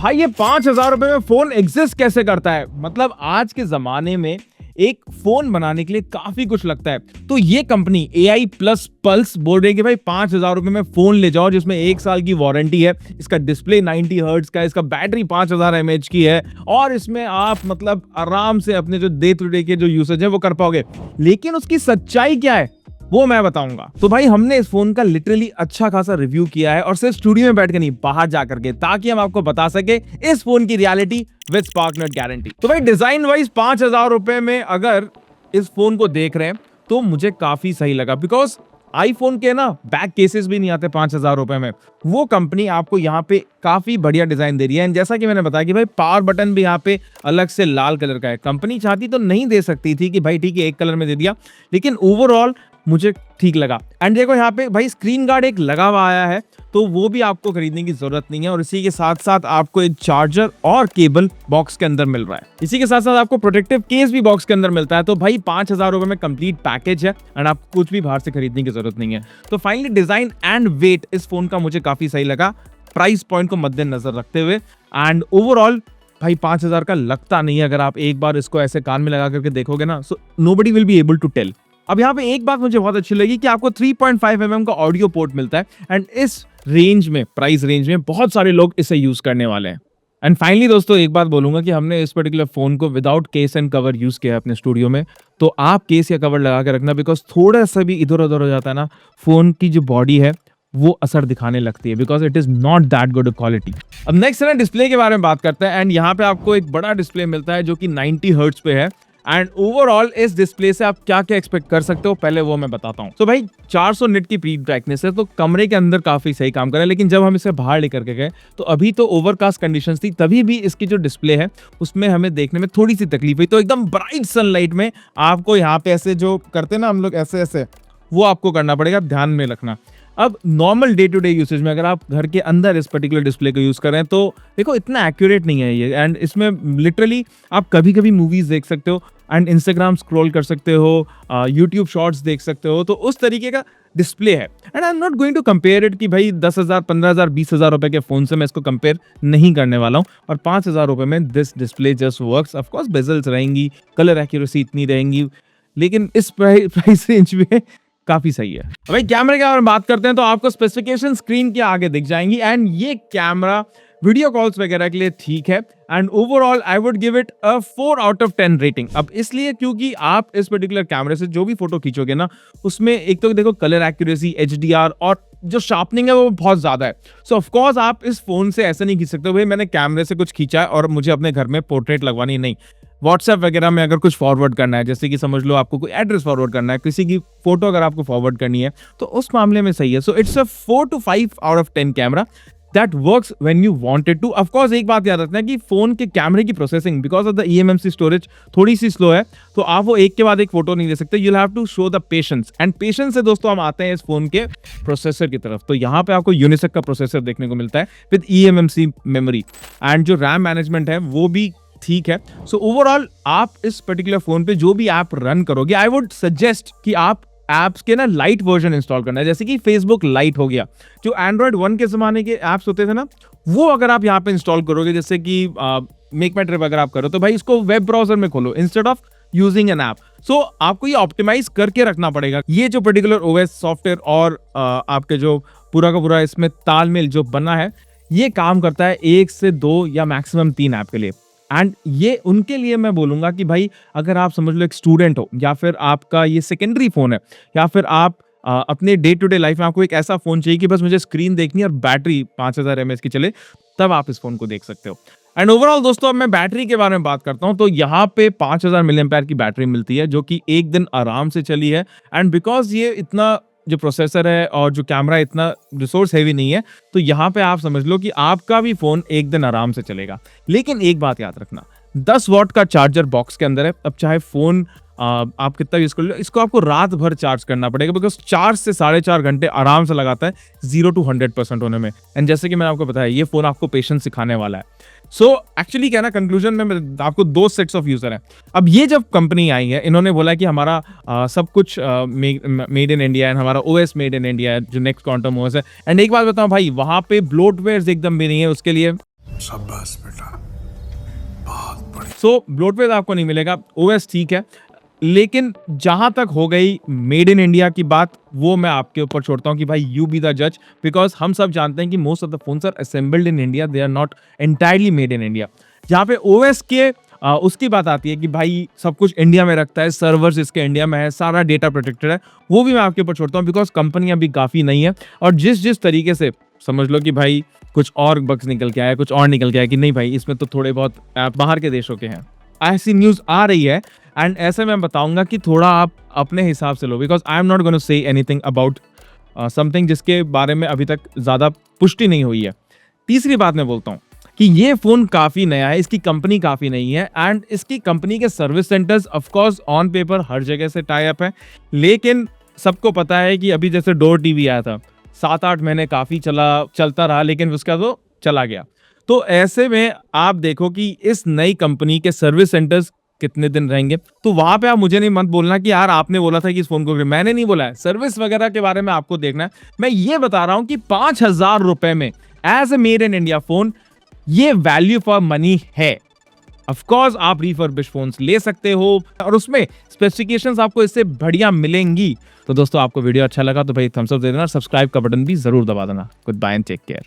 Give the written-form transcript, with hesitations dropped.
भाई ये 5,000 रुपए में फोन एग्जिस्ट कैसे करता है? मतलब आज के जमाने में एक फोन बनाने के लिए काफी कुछ लगता है। तो ये कंपनी AI प्लस पल्स बोल रही है कि भाई 5,000 रुपए में फोन ले जाओ जिसमें 1 साल की वारंटी है, इसका डिस्प्ले 90 हर्ट्ज का है, इसका बैटरी 5000 mAh की है और इसमें आप मतलब आराम से अपने जो डे टू डे के जो यूसेज है वो कर पाओगे। लेकिन उसकी सच्चाई क्या है वो मैं बताऊंगा। तो भाई हमने इस फोन का लिटरली अच्छा खासा रिव्यू किया है और सिर्फ स्टूडियो में बैठ के नहीं, बाहर जाकर के, ताकि हम आपको बता सके इस फोन की रियलिटी विद स्पार्कनेट गारंटी। तो भाई डिजाइन वाइज 5,000 रुपए में अगर इस फोन को देख रहे हैं तो मुझे काफी सही लगा, बिकॉज आईफोन के ना बैक केसेस भी नहीं आते 5,000 रुपए में। वो कंपनी आपको यहाँ पे काफी बढ़िया डिजाइन दे रही है। एंड जैसा कि मैंने बताया कि भाई पावर बटन भी यहाँ पे अलग से लाल कलर का है। कंपनी चाहती तो नहीं दे सकती थी कि भाई ठीक है एक कलर में दे दिया, लेकिन ओवरऑल मुझे ठीक लगा। एंड देखो यहाँ पे भाई स्क्रीन गार्ड एक लगा हुआ आया है, तो वो भी आपको खरीदने की जरूरत नहीं है। और इसी के साथ साथ आपको एक चार्जर और केबल बॉक्स के अंदर मिल रहा है। इसी के साथ साथ आपको प्रोटेक्टिव केस भी बॉक्स के अंदर मिलता है। तो भाई 5,000 रुपए में कंप्लीट पैकेज है एंड आपको कुछ भी बाहर से खरीदने की जरूरत नहीं है। तो फाइनली डिजाइन एंड वेट इस फोन का मुझे काफी सही लगा, प्राइस पॉइंट को मद्देनजर रखते हुए। एंड ओवरऑल भाई 5,000 का लगता नहीं है। अगर आप एक बार इसको ऐसे कान में लगा करके देखोगे ना, so nobody will be able to tell. अब यहाँ पे एक बात मुझे बहुत अच्छी लगी कि आपको 3.5 mm का ऑडियो पोर्ट मिलता है एंड इस रेंज में, प्राइस रेंज में बहुत सारे लोग इसे यूज करने वाले हैं। एंड फाइनली दोस्तों एक बात बोलूंगा कि हमने इस पर्टिकुलर फोन को without case and cover use किया है अपने स्टूडियो में। तो आप केस या कवर लगा के रखना, बिकॉज थोड़ा सा भी इधर उधर हो जाता है ना, फोन की जो बॉडी है वो असर दिखाने लगती है, because it is not that good quality. अब नेक्स्ट है ना डिस्प्ले के बारे में बात करते हैं। एंड यहाँ पे आपको एक बड़ा डिस्प्ले मिलता है जो कि 90 हर्ट्ज पे है। एंड ओवरऑल इस डिस्प्ले से आप क्या क्या एक्सपेक्ट कर सकते हो पहले वो मैं बताता हूँ। तो भाई 400 निट की पीक ब्राइटनेस है, तो कमरे के अंदर काफी सही काम कर रहा है। लेकिन जब हम इसे बाहर लेकर के गए तो अभी तो ओवरकास्ट कंडीशंस थी, तभी भी इसकी जो डिस्प्ले है उसमें हमें देखने में थोड़ी सी तकलीफ हुई। तो एकदम ब्राइट सनलाइट में आपको यहाँ पे ऐसे जो करते ना हम लोग ऐसे ऐसे, वो आपको करना पड़ेगा, ध्यान में रखना। अब normal day to day usage में अगर आप घर के अंदर इस पर्टिकुलर डिस्प्ले को यूज कर रहे हैं तो देखो इतना एक्यूरेट नहीं है ये। एंड इसमें लिटरली आप कभी कभी मूवीज देख सकते हो एंड इंस्टाग्राम स्क्रॉल कर सकते हो, यूट्यूब शॉर्ट्स देख सकते हो, तो उस तरीके का डिस्प्ले है। And I am not going to compare it कि भाई 10,000 15,000 20,000 रुपए के फोन से मैं इसको कंपेयर नहीं करने वाला हूँ। और 5,000 रुपए में this display just works. Of course bezels रहेंगी, कलर एक्यूरेसी इतनी रहेंगी, लेकिन इस प्राइस रेंज में काफी सही है। भाई कैमरे के बारे में बात करते हैं तो आपको स्पेसिफिकेशन स्क्रीन के आगे दिख जाएंगी। एंड ये कैमरा वीडियो कॉल्स वगैरह के लिए ठीक है। And overall I would give it a 4 out of 10 rating. अब इसलिए क्योंकि आप इस पर्टिकुलर कैमरे से जो भी फोटो खींचोगे ना, उसमें एक तो देखो कलर एक्यूरेसी, HDR और जो शार्पनिंग है वो बहुत ज्यादा है। सो ऑफ कोर्स आप इस फोन से ऐसे नहीं खींच सकते भाई मैंने कैमरे से कुछ खींचा है और मुझे अपने घर में पोर्ट्रेट लगवानी नहीं। व्हाट्सएप वगैरह में अगर कुछ फॉरवर्ड करना है, जैसे कि समझ लो आपको कोई एड्रेस फॉरवर्ड करना है, किसी की फोटो अगर आपको फॉरवर्ड करनी है, तो उस मामले में सही है। So it's a 4 to 5 out of 10 camera that works when you wanted to. Of course एक बात याद रखना है कि फोन के कैमरे की processing because of the eMMC storage थोड़ी सी स्लो है, तो आप वो एक के बाद एक फोटो नहीं ले सकते। You have to show the patience. And patience से दोस्तों हम आते हैं इस फोन के प्रोसेसर की तरफ। तो यहाँ पे आपको यूनिसेक का प्रोसेसर देखने को मिलता है विद eMMC मेमोरी। एंड जो रैम मैनेजमेंट है वो भी ठीक है। सो ओवरऑल आप इस पर्टिकुलर फोन पे जो भी ऐप रन करोगे, आई वुड सजेस्ट कि आप एप्स के ना लाइट वर्जन इंस्टॉल करना है, जैसे कि फेसबुक लाइट हो गया। जो एंड्रॉइड 1 के जमाने के एप्स होते थे ना, वो अगर आप यहाँ पे इंस्टॉल करोगे, जैसे कि मेक माई ट्रिप अगर आप करो, तो भाई इसको वेब ब्राउजर में खोलो instead of using an app. So आपको ये ऑप्टिमाइज करके रखना पड़ेगा। ये जो पर्टिकुलर ओएस सॉफ्टवेयर और आपके जो पूरा का पूरा इसमें तालमेल जो बना है, ये काम करता है 1 से 2 या मैक्सिमम 3 ऐप के लिए। एंड ये उनके लिए मैं बोलूंगा कि भाई अगर आप समझ लो एक स्टूडेंट हो, या फिर आपका ये सेकेंडरी फोन है, या फिर आप अपने डे टू डे लाइफ में आपको एक ऐसा फोन चाहिए कि बस मुझे स्क्रीन देखनी है और बैटरी 5,000 mAh की चले, तब आप इस फोन को देख सकते हो। एंड ओवरऑल दोस्तों अब मैं बैटरी के बारे में बात करता हूं, तो यहाँ पे 5,000 mAh की बैटरी मिलती है, जो कि एक दिन आराम से चली है। एंड बिकॉज ये इतना जो प्रोसेसर है और जो कैमरा इतना रिसोर्स हेवी नहीं है, तो यहाँ पे आप समझ लो कि आपका भी फोन एक दिन आराम से चलेगा। लेकिन एक बात याद रखना, 10 वॉट का चार्जर बॉक्स के अंदर है। अब चाहे फोन आप कितना यूज कर लो, इसको आपको रात भर चार्ज करना पड़ेगा, बिकॉज 4 से 4.5 घंटे आराम से लगाता है 0 to 100% होने में। एंड जैसे कि मैंने आपको बताया, ये फोन आपको पेशेंस सिखाने वाला है। सो एक्चुअली क्या ना, कंक्लूजन में आपको 2 सेट्स ऑफ यूजर हैं। अब ये जब कंपनी आई है, इन्होंने बोला कि हमारा सब कुछ मेड इन इंडिया है, हमारा ओएस मेड इन इंडिया है, जो नेक्स्ट क्वांटम ओएस है। एंड एक बात बताऊं भाई, वहां पे ब्लोटवेयर एकदम भी नहीं है उसके लिए। शाबाश बेटा, बहुत बढ़िया। सो ब्लोटवेयर आपको नहीं मिलेगा, ओएस ठीक है, लेकिन जहां तक हो गई मेड इन इंडिया की बात, वो मैं आपके ऊपर छोड़ता हूं कि भाई यू बी द जज, बिकॉज हम सब जानते हैं कि most of the phones are assembled in India, they are not entirely made in India. जहां पे ओएस के उसकी बात आती है कि भाई सब कुछ इंडिया में रखता है, सर्वर्स इसके इंडिया में है, सारा डेटा प्रोटेक्टेड है, वो भी मैं आपके ऊपर छोड़ता हूँ, बिकॉज कंपनी अभी काफी नई है। और जिस तरीके से समझ लो कि भाई कुछ और बग्स निकल के आया, कुछ और निकल के आया कि नहीं भाई इसमें तो थोड़े बहुत ऐप बाहर के देशों के हैं, ऐसी न्यूज आ रही है। एंड ऐसे मैं बताऊंगा कि थोड़ा आप अपने हिसाब से लो, because I am not gonna say anything about something जिसके बारे में अभी तक ज्यादा पुष्टि नहीं हुई है। तीसरी बात मैं बोलता हूँ कि ये फोन काफी नया है, इसकी कंपनी काफी नई है, एंड इसकी कंपनी के service centres of course on paper हर जगह से टाई अप है, लेकिन सबको पता है कि अभी जैसे डोर टीवी आया था, 7-8 महीने काफी चलता रहा, लेकिन उसका तो चला गया। तो ऐसे में आप देखो कि इस नई कंपनी के सर्विस सेंटर्स कितने दिन रहेंगे। तो वहां पे आप मुझे नहीं मत बोलना कि यार आपने बोला था कि इस फोन को, मैंने नहीं बोला है, सर्विस वगैरह के बारे में आपको देखना है। मैं ये बता रहा हूं कि 5,000 रुपए में as a made in India phone, ये वैल्यू फॉर मनी है। ऑफ कोर्स आप रिफर्बिश फोन्स ले सकते हो और उसमें स्पेसिफिकेशंस आपको इससे बढ़िया मिलेंगी। तो दोस्तों आपको वीडियो अच्छा लगा तो भाई थम्स अप दे देना, सब्सक्राइब का बटन भी जरूर दबा देना। Goodbye and take care.